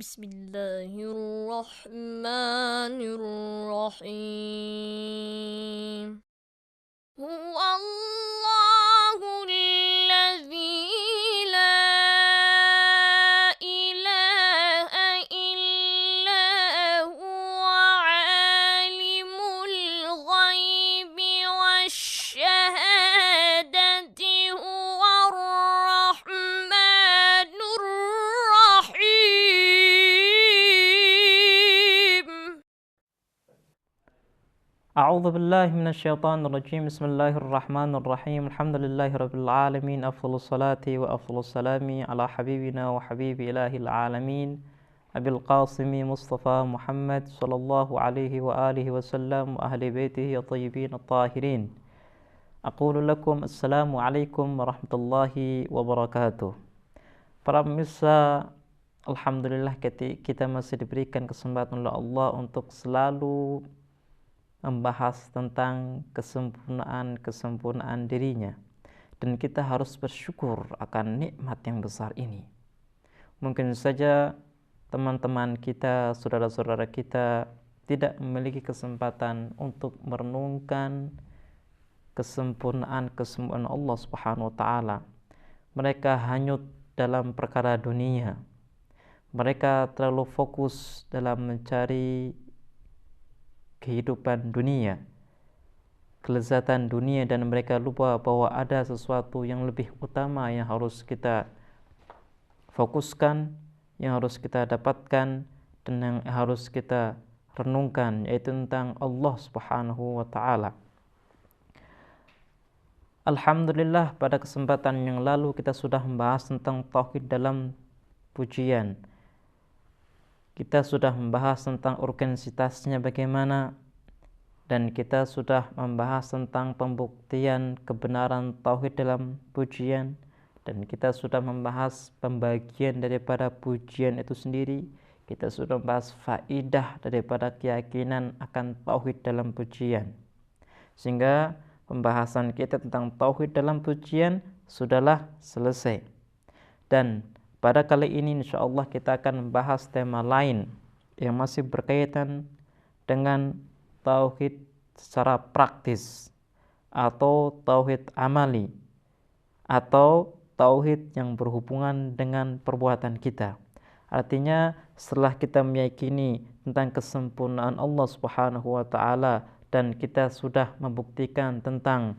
Bismillahirrahmanirrahim. Huwallahu alladzi la ilaha illa huwa alimul ghaibi wasyahadati huwar rahmanur rahim. أعوذ بالله من الشيطان الرجيم بسم الله الرحمن الرحيم الحمد لله رب العالمين أفضل الصلاة وأفضل السلام على حبيبنا وحبيب إله العالمين أبي القاسم مصطفى محمد صلى الله عليه وآله وسلم وأهل بيته الطيبين الطاهرين أقول لكم السلام عليكم ورحمة الله وبركاته. Para pemirsa, alhamdulillah kita masih diberikan kesempatan oleh Allah untuk selalu membahas tentang kesempurnaan dirinya, dan kita harus bersyukur akan nikmat yang besar ini. Mungkin saja teman-teman kita, saudara-saudara kita tidak memiliki kesempatan untuk merenungkan kesempurnaan Allah Subhanahu wa taala. Mereka hanyut dalam perkara dunia. Mereka terlalu fokus dalam mencari kehidupan dunia, kelezatan dunia, dan mereka lupa bahwa ada sesuatu yang lebih utama yang harus kita fokuskan, yang harus kita dapatkan, dan yang harus kita renungkan, yaitu tentang Allah Subhanahu wa taala. Alhamdulillah, pada kesempatan yang lalu kita sudah membahas tentang tauhid dalam pujian. Kita sudah membahas tentang urgensitasnya bagaimana, dan kita sudah membahas tentang pembuktian kebenaran tauhid dalam pujian, dan kita sudah membahas pembagian daripada pujian itu sendiri. Kita sudah membahas faidah daripada keyakinan akan tauhid dalam pujian, sehingga pembahasan kita tentang tauhid dalam pujian sudahlah selesai. Dan pada kali ini insyaallah kita akan membahas tema lain yang masih berkaitan dengan tauhid secara praktis, atau tauhid amali, atau tauhid yang berhubungan dengan perbuatan kita. Artinya setelah kita meyakini tentang kesempurnaan Allah Subhanahu wa taala, dan kita sudah membuktikan tentang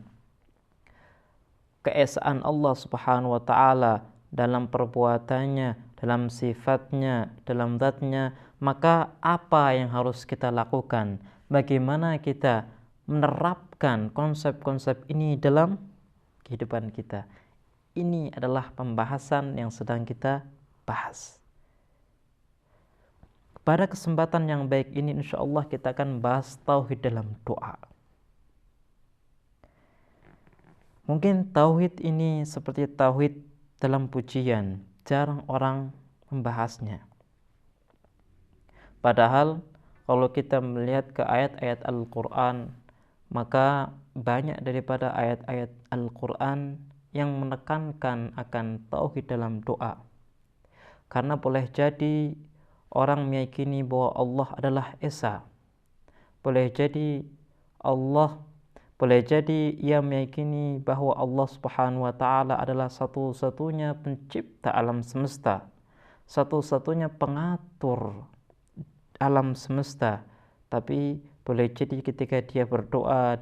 keesaan Allah Subhanahu wa taala dalam perbuatannya, dalam sifatnya, dalam zatnya, maka apa yang harus kita lakukan? Bagaimana kita menerapkan konsep-konsep ini dalam kehidupan kita? Ini adalah pembahasan yang sedang kita bahas. Pada kesempatan yang baik ini insyaallah kita akan bahas tauhid dalam doa. Mungkin tauhid ini seperti tauhid dalam pujian, jarang orang membahasnya. Padahal kalau kita melihat ke ayat-ayat Al-Quran, maka banyak daripada ayat-ayat Al-Quran yang menekankan akan tauhid dalam doa. Karena boleh jadi orang meyakini bahwa Allah adalah Esa. Boleh jadi ia meyakini bahwa Allah Subhanahu wa taala adalah satu-satunya pencipta alam semesta, satu-satunya pengatur alam semesta. Tapi boleh jadi ketika dia berdoa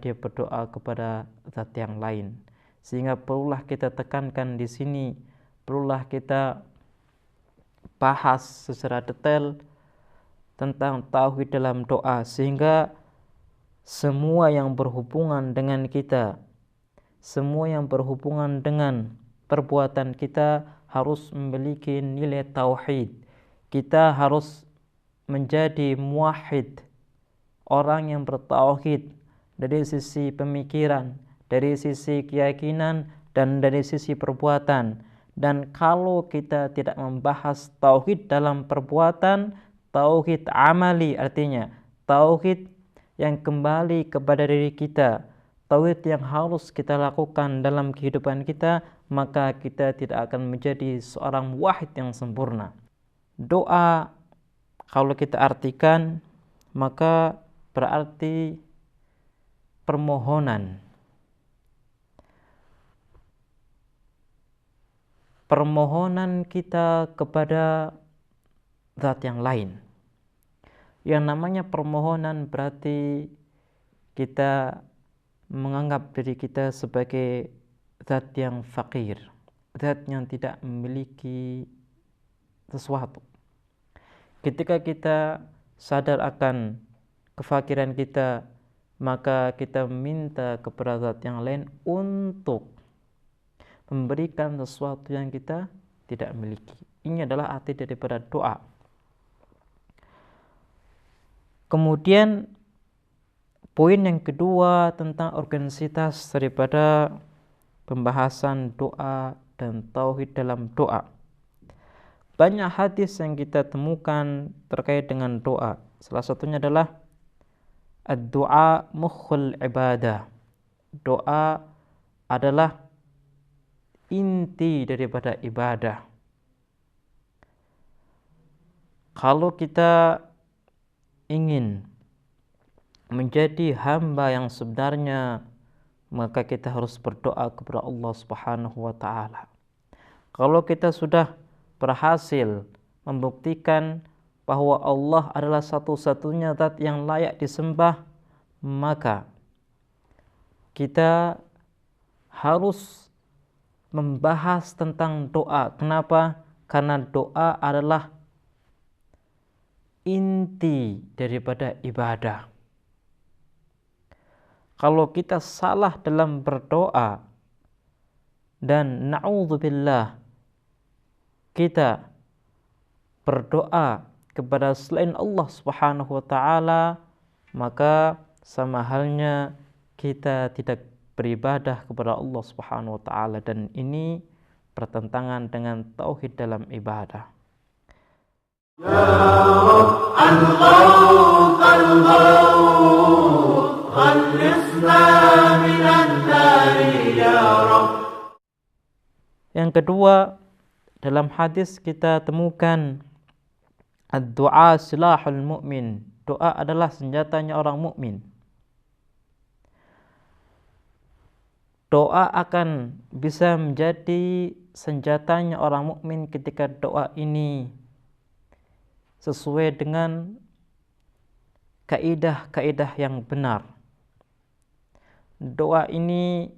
kepada zat yang lain. Sehingga perlulah kita tekankan di sini, perlulah kita bahas secara detail tentang tauhid dalam doa, sehingga semua yang berhubungan dengan kita, semua yang berhubungan dengan perbuatan kita harus memiliki nilai tauhid. Kita harus menjadi muwahhid, orang yang bertauhid dari sisi pemikiran, dari sisi keyakinan, dan dari sisi perbuatan. Dan kalau kita tidak membahas tauhid dalam perbuatan, tauhid amali, artinya tauhid yang kembali kepada diri kita, tauhid yang harus kita lakukan dalam kehidupan kita, maka kita tidak akan menjadi seorang wahid yang sempurna. Doa kalau kita artikan, maka berarti permohonan. Permohonan kita kepada zat yang lain. Yang namanya permohonan berarti kita menganggap diri kita sebagai zat yang fakir, zat yang tidak memiliki sesuatu. Ketika kita sadar akan kefakiran kita, maka kita minta kepada zat yang lain untuk memberikan sesuatu yang kita tidak miliki. Ini adalah arti daripada doa. Kemudian poin yang kedua tentang organisitas daripada pembahasan doa dan tauhid dalam doa. Banyak hadis yang kita temukan terkait dengan doa. Salah satunya adalah ad-du'a mukhul ibadah. Doa adalah inti daripada ibadah. Kalau kita ingin menjadi hamba yang sebenarnya, maka kita harus berdoa kepada Allah Subhanahu wa taala. Kalau kita sudah berhasil membuktikan bahwa Allah adalah satu-satunya zat yang layak disembah, maka kita harus membahas tentang doa. Kenapa? Karena doa adalah inti daripada ibadah. Kalau kita salah dalam berdoa dan na'udzubillah kita berdoa kepada selain Allah Subhanahu wa taala, maka sama halnya kita tidak beribadah kepada Allah Subhanahu wa taala, dan ini bertentangan dengan tauhid dalam ibadah. Ya Rabb al-Ghawth al-Ghawth khallisna minan nari ya Rabb. Yang kedua, dalam hadis kita temukan ad-du'a silahul mu'min. Doa adalah senjatanya orang mukmin. Doa akan bisa menjadi senjatanya orang mukmin ketika doa ini sesuai dengan kaidah-kaidah yang benar. Doa ini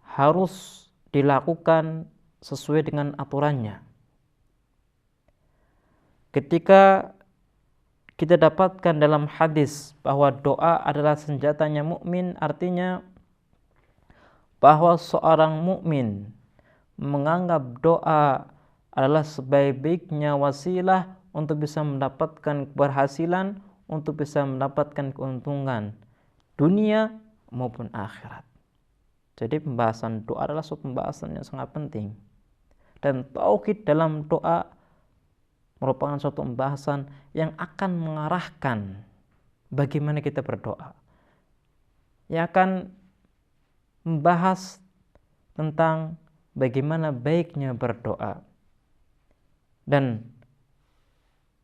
harus dilakukan sesuai dengan aturannya. Ketika kita dapatkan dalam hadis bahwa doa adalah senjatanya mukmin, artinya bahwa seorang mukmin menganggap doa adalah sebaik-baiknya wasilah untuk bisa mendapatkan keberhasilan, untuk bisa mendapatkan keuntungan dunia maupun akhirat. Jadi pembahasan doa adalah suatu pembahasan yang sangat penting. Dan tauhid dalam doa merupakan suatu pembahasan yang akan mengarahkan bagaimana kita berdoa. Yang akan membahas tentang bagaimana baiknya berdoa dan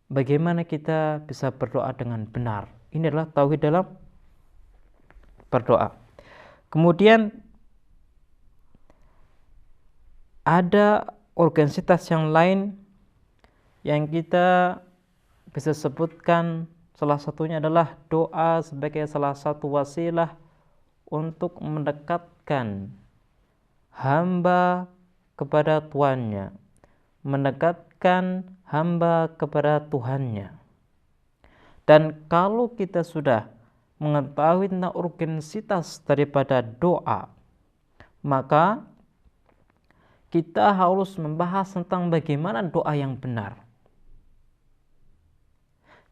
bagaimana kita bisa berdoa dengan benar. Ini adalah tauhid dalam berdoa. Kemudian ada organisitas yang lain yang kita bisa sebutkan, salah satunya adalah doa sebagai salah satu wasilah untuk mendekatkan hamba kepada Tuhannya, mendekatkan hamba kepada Tuhannya. Dan kalau kita sudah mengetahui tentang urgensitas daripada doa, maka kita harus membahas tentang bagaimana doa yang benar.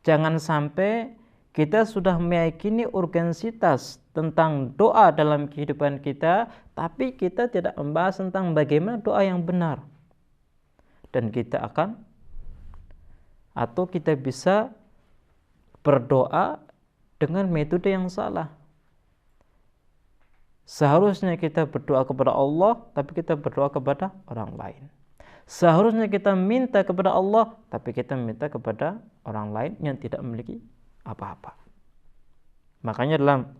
Jangan sampai kita sudah meyakini urgensitas tentang doa dalam kehidupan kita, tapi kita tidak membahas tentang bagaimana doa yang benar. Dan kita bisa berdoa dengan metode yang salah. Seharusnya kita berdoa kepada Allah, tapi kita berdoa kepada orang lain. Seharusnya kita minta kepada Allah, tapi kita minta kepada orang lain yang tidak memiliki apa-apa. Makanya dalam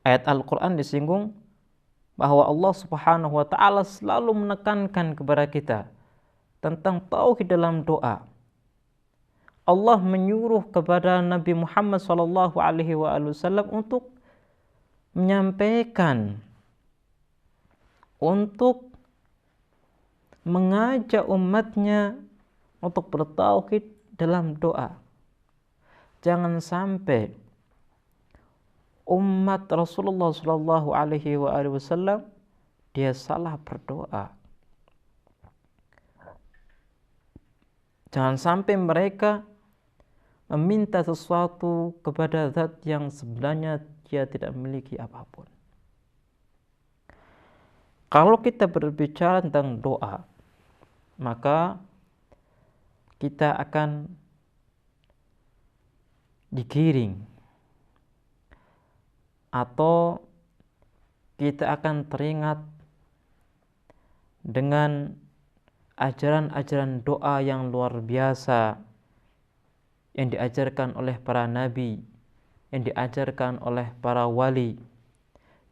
ayat Al-Quran disinggung bahwa Allah Subhanahu wa ta'ala selalu menekankan kepada kita tentang tauhid dalam doa. Allah menyuruh kepada Nabi Muhammad SAW untuk menyampaikan, untuk mengajak umatnya untuk bertauhid dalam doa. Jangan sampai umat Rasulullah SAW dia salah berdoa. Jangan sampai mereka meminta sesuatu kepada zat yang sebenarnya dia tidak memiliki apapun. Kalau kita berbicara tentang doa, maka kita akan digiring atau kita akan teringat dengan ajaran-ajaran doa yang luar biasa yang diajarkan oleh para nabi, yang diajarkan oleh para wali,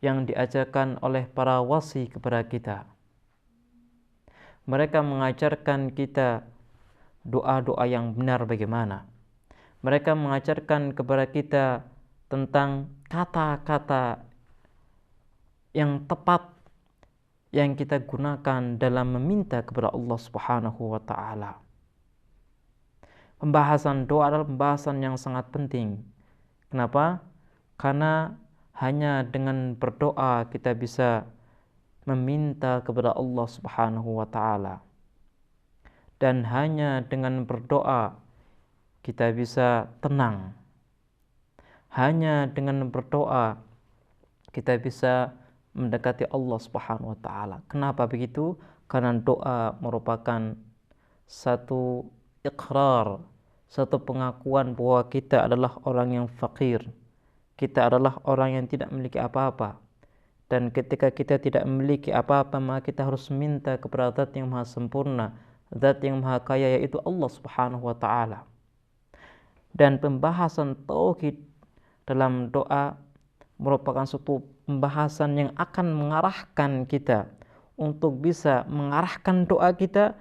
yang diajarkan oleh para wasi kepada kita. Mereka mengajarkan kita doa-doa yang benar bagaimana. Mereka mengajarkan kepada kita tentang kata-kata yang tepat yang kita gunakan dalam meminta kepada Allah Subhanahu wa ta'ala. Pembahasan doa adalah pembahasan yang sangat penting. Kenapa? Karena hanya dengan berdoa kita bisa meminta kepada Allah Subhanahu wa ta'ala. Dan hanya dengan berdoa kita bisa tenang. Hanya dengan berdoa kita bisa mendekati Allah Subhanahu wa ta'ala. Kenapa begitu? Karena doa merupakan satu iqrar, satu pengakuan bahwa kita adalah orang yang fakir. Kita adalah orang yang tidak memiliki apa-apa. Dan ketika kita tidak memiliki apa-apa, maka kita harus minta kepada Zat yang Maha Sempurna, Zat yang Maha Kaya, yaitu Allah Subhanahu wa ta'ala. Dan pembahasan tauhid dalam doa merupakan suatu pembahasan yang akan mengarahkan kita untuk bisa mengarahkan doa kita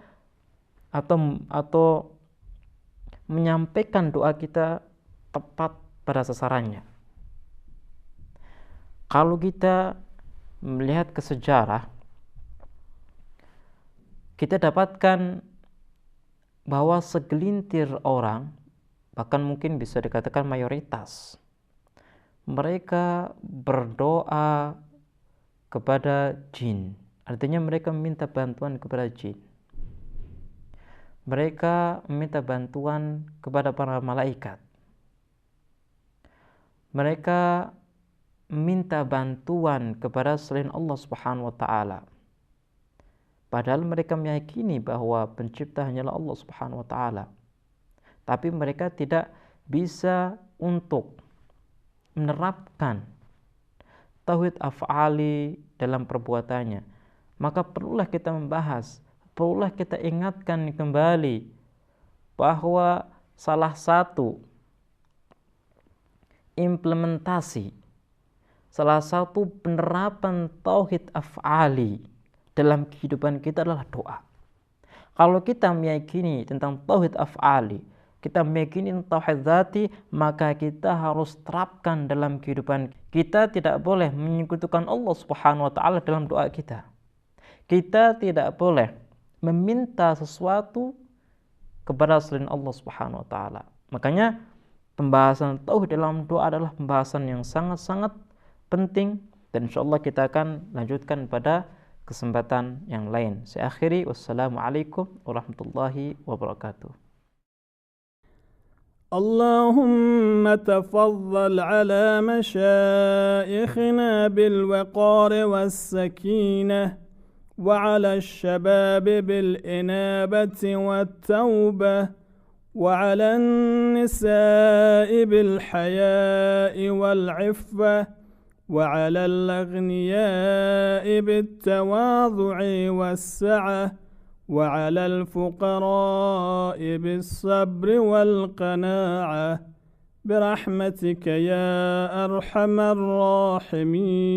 atau menyampaikan doa kita tepat pada sasarannya. Kalau kita melihat ke sejarah, kita dapatkan bahwa segelintir orang, bahkan mungkin bisa dikatakan mayoritas, mereka berdoa kepada jin. Artinya mereka meminta bantuan kepada jin. Mereka meminta bantuan kepada para malaikat. Mereka meminta bantuan kepada selain Allah Subhanahu wa ta'ala. Padahal mereka meyakini bahwa pencipta hanyalah Allah Subhanahu wa ta'ala. Tapi mereka tidak bisa untuk menerapkan tauhid af'ali dalam perbuatannya. Maka perlulah kita membahas, perlulah kita ingatkan kembali bahwa salah satu implementasi, salah satu penerapan tauhid af'ali dalam kehidupan kita adalah doa. Kalau kita meyakini tentang tauhid af'ali, kita meyakini tauhid dzati, maka kita harus terapkan dalam kehidupan. Kita tidak boleh menyekutukan Allah Subhanahu wa ta'ala dalam doa kita. Kita tidak boleh meminta sesuatu kepada selain Allah Subhanahu wa ta'ala. Makanya pembahasan tauhid dalam doa adalah pembahasan yang sangat-sangat penting, dan insyaallah kita akan lanjutkan pada kesempatan yang lain. Saya akhiri, wassalamualaikum warahmatullahi wabarakatuh. اللهم تفضل على مشايخنا بالوقار والسكينة، وعلى الشباب بالإنابة والتوبة، وعلى النساء بالحياء والعفة، وعلى الأغنياء بالتواضع والسعة، وعلى الفقراء بالصبر والقناعة برحمتك يا أرحم الراحمين.